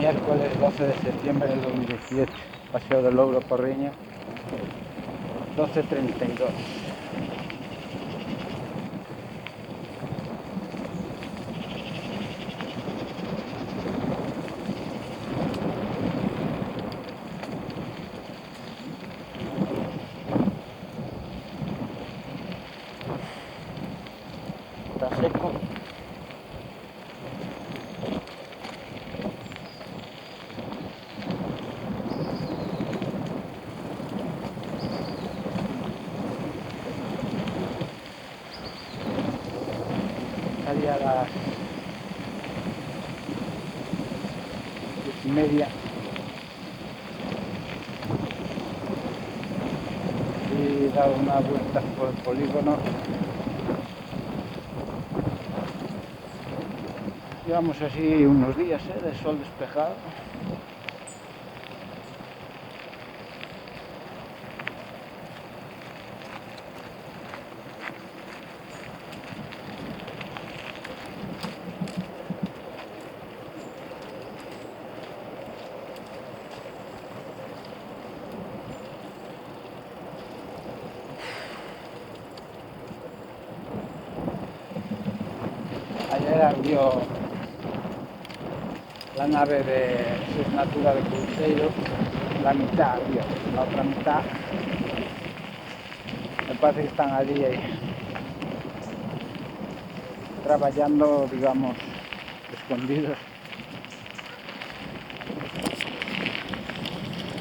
Miércoles 12 de septiembre del 2017, Paseo del Louro, Porriño, 12:32. Está seco. Salía a las 10:30 y daba una vuelta por el polígono. Llevamos así unos días de sol despejado. Ayer abrió la nave de Natura de Cruzeiro, la mitad abrió, la otra mitad me parece que están allí trabajando, digamos, escondidos.